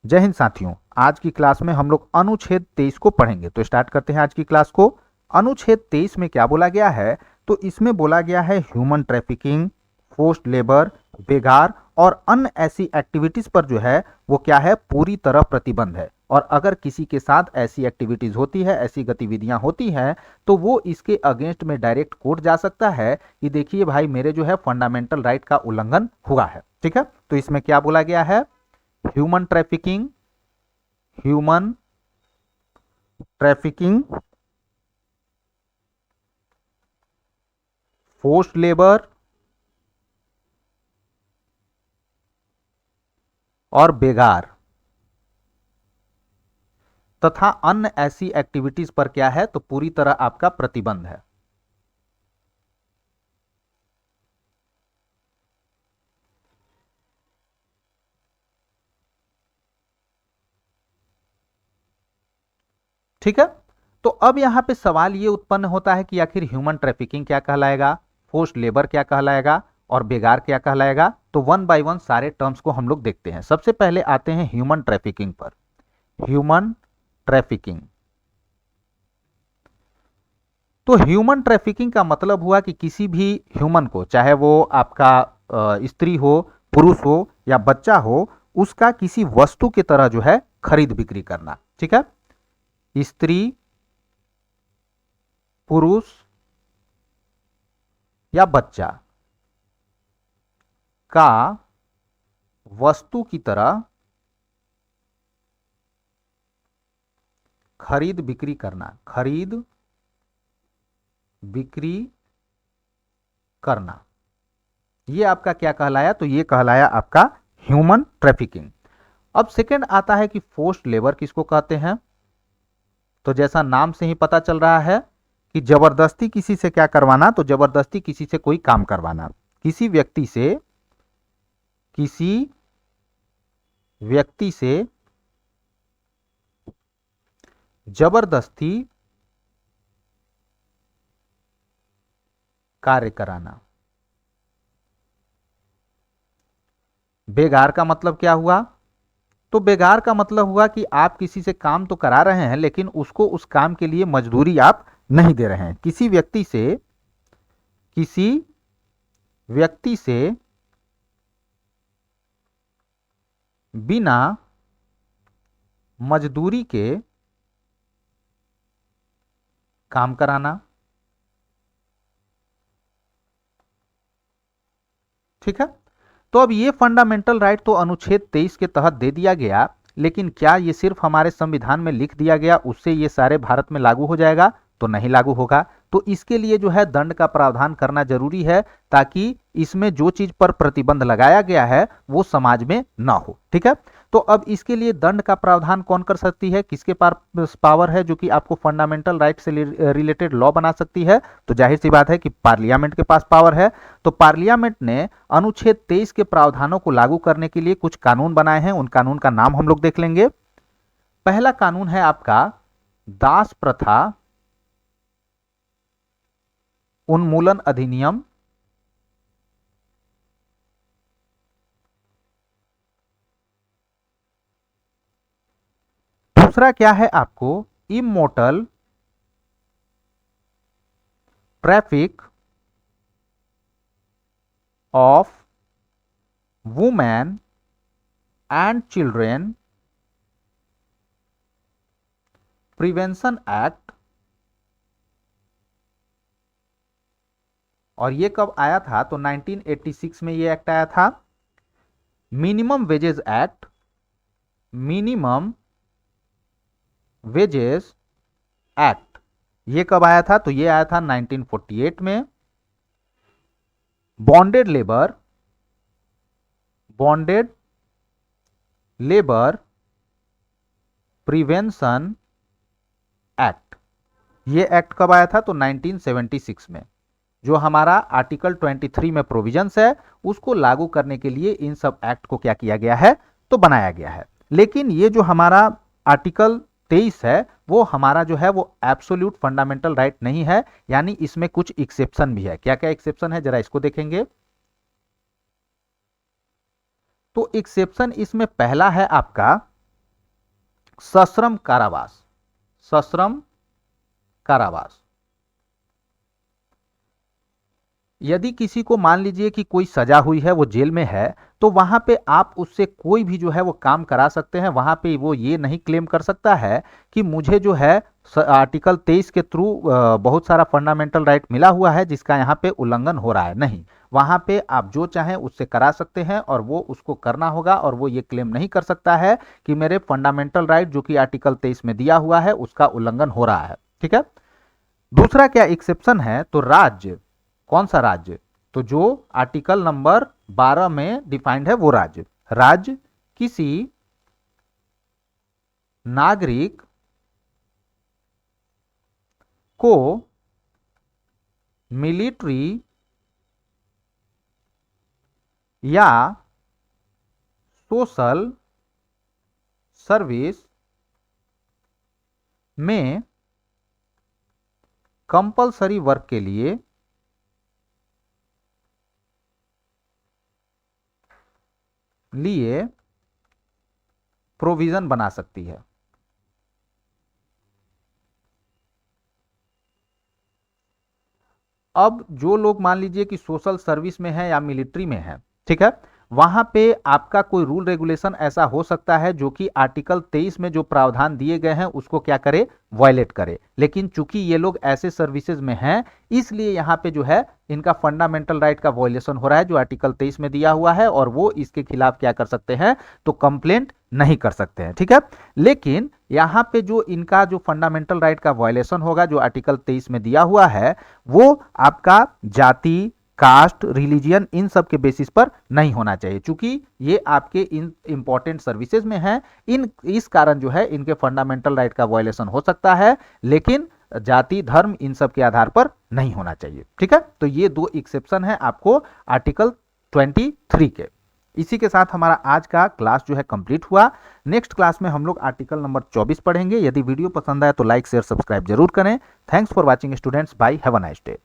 जय हिंद साथियों, आज की क्लास में हम लोग अनुच्छेद 23 को पढ़ेंगे। तो स्टार्ट करते हैं आज की क्लास को। अनुच्छेद 23 में क्या बोला गया है? तो इसमें बोला गया है ह्यूमन ट्रैफिकिंग, फोर्स्ड लेबर, बेगार और अन्य ऐसी एक्टिविटीज पर जो है वो क्या है, पूरी तरह प्रतिबंध है। और अगर किसी के साथ ऐसी एक्टिविटीज होती है, ऐसी गतिविधियां होती हैं, तो वो इसके अगेंस्ट में डायरेक्ट कोर्ट जा सकता है कि देखिए भाई, मेरे जो है फंडामेंटल राइट का उल्लंघन हुआ है। ठीक है, तो इसमें क्या बोला गया है? Human trafficking, human trafficking, forced labour और बेगार तथा अन्य ऐसी एक्टिविटीज पर क्या है, तो पूरी तरह आपका प्रतिबंध है। ठीक है, तो अब यहां पे सवाल ये उत्पन्न होता है कि आखिर ह्यूमन ट्रैफिकिंग क्या कहलाएगा, फोर्स्ड लेबर क्या कहलाएगा और बेगार क्या कहलाएगा। तो वन बाय वन सारे टर्म्स को हम लोग देखते हैं। सबसे पहले आते हैं ह्यूमन ट्रैफिकिंग पर। ह्यूमन ट्रैफिकिंग, तो ह्यूमन ट्रैफिकिंग का मतलब हुआ कि किसी भी ह्यूमन को, चाहे वो आपका स्त्री हो, पुरुष हो या बच्चा हो, उसका किसी वस्तु की तरह जो है खरीद बिक्री करना। ठीक है, स्त्री, पुरुष या बच्चा का वस्तु की तरह खरीद बिक्री करना, खरीद बिक्री करना, ये आपका क्या कहलाया? तो ये कहलाया आपका ह्यूमन ट्रैफिकिंग। अब सेकंड आता है कि फोर्स्ड लेबर किसको कहते हैं? तो जैसा नाम से ही पता चल रहा है कि जबरदस्ती किसी से क्या करवाना, तो जबरदस्ती किसी से कोई काम करवाना, किसी व्यक्ति से, किसी व्यक्ति से जबरदस्ती कार्य कराना। बेगार का मतलब क्या हुआ? तो बेगार का मतलब हुआ कि आप किसी से काम तो करा रहे हैं, लेकिन उसको उस काम के लिए मजदूरी आप नहीं दे रहे हैं। किसी व्यक्ति से, किसी व्यक्ति से बिना मजदूरी के काम कराना। ठीक है, तो अब ये फंडामेंटल राइट तो अनुच्छेद 23 के तहत दे दिया गया, लेकिन क्या ये सिर्फ हमारे संविधान में लिख दिया गया उससे ये सारे भारत में लागू हो जाएगा? तो नहीं लागू होगा। तो इसके लिए जो है दंड का प्रावधान करना जरूरी है, ताकि इसमें जो चीज पर प्रतिबंध लगाया गया है वो समाज में ना हो। ठीक है, तो अब इसके लिए दंड का प्रावधान कौन कर सकती है, किसके पास पावर है जो कि आपको फंडामेंटल राइट से रिलेटेड लॉ बना सकती है? तो जाहिर सी बात है कि पार्लियामेंट के पास पावर है। तो पार्लियामेंट ने अनुच्छेद 23 के प्रावधानों को लागू करने के लिए कुछ कानून बनाए हैं। उन कानून का नाम हम लोग देख लेंगे। पहला कानून है आपका दास प्रथा उन्मूलन अधिनियम। दूसरा क्या है आपको? Immortal traffic of women and children prevention act. और ये कब आया था? तो 1986 में ये एक्ट आया था। Minimum wages act, minimum wages act, ये कब आया था? तो ये आया था 1948 में। Bonded labour, bonded labour prevention act, ये एक्ट कब आया था? तो 1976 में। जो हमारा आर्टिकल 23 में प्रोविजंस है, उसको लागू करने के लिए इन सब एक्ट को क्या किया गया है? तो बनाया गया है। लेकिन ये जो हमारा आर्टिकल 23 है, वो हमारा जो है वो एब्सोल्यूट फंडामेंटल राइट नहीं है, यानी इसमें कुछ एक्सेप्शन भी है। क्या क्या एक्सेप्शन है, जरा इसको देखेंगे। तो एक्सेप्शन इसमें पहला है आपका सश्रम कारावास, सश्रम कारावास। यदि किसी को मान लीजिए कि कोई सजा हुई है, वो जेल में है, तो वहां पे आप उससे कोई भी जो है वो काम करा सकते हैं। वहां पे वो ये नहीं क्लेम कर सकता है कि मुझे जो है आर्टिकल 23 के थ्रू बहुत सारा फंडामेंटल राइट मिला हुआ है जिसका यहाँ पे उल्लंघन हो रहा है। नहीं, वहां पे आप जो चाहें उससे करा सकते हैं और वो उसको करना होगा, और वो ये क्लेम नहीं कर सकता है कि मेरे फंडामेंटल राइट जो कि आर्टिकल 23 में दिया हुआ है उसका उल्लंघन हो रहा है। ठीक है। दूसरा क्या एक्सेप्शन है, तो राज्य, कौन सा राज्य, तो जो आर्टिकल नंबर 12 में डिफाइंड है वो राज्य। राज्य किसी नागरिक को मिलिट्री या सोशल सर्विस में कंपलसरी वर्क के लिए प्रोविजन बना सकती है। अब जो लोग मान लीजिए कि सोशल सर्विस में है या मिलिट्री में है, ठीक है, वहां पे आपका कोई रूल रेगुलेशन ऐसा हो सकता है जो कि आर्टिकल 23 में जो प्रावधान दिए गए हैं उसको क्या करे, वायलेट करे। लेकिन चूंकि ये लोग ऐसे सर्विसेज में हैं, इसलिए यहाँ पे जो है इनका फंडामेंटल राइट का वायलेशन हो रहा है जो आर्टिकल 23 में दिया हुआ है, और वो इसके खिलाफ क्या कर सकते हैं, तो कंप्लेंट नहीं कर सकते हैं। ठीक है। लेकिन यहाँ पे जो इनका जो फंडामेंटल राइट का वायलेशन होगा जो आर्टिकल 23 में दिया हुआ है, वो आपका जाति, कास्ट, रिलीजियन, इन सब के बेसिस पर नहीं होना चाहिए। चूंकि ये आपके इन इंपॉर्टेंट सर्विसेज में है, इस कारण जो है इनके फंडामेंटल राइट का वायलेशन हो सकता है, लेकिन जाति, धर्म, इन सब के आधार पर नहीं होना चाहिए। ठीक है। तो ये दो एक्सेप्शन है आपको आर्टिकल 23 के। इसी के साथ हमारा आज का क्लास जो है कंप्लीट हुआ। नेक्स्ट क्लास में हम लोग आर्टिकल नंबर 24 पढ़ेंगे। यदि वीडियो पसंद आए तो लाइक, शेयर, सब्सक्राइब जरूर करें। Thanks for watching students. Bye, have a nice day.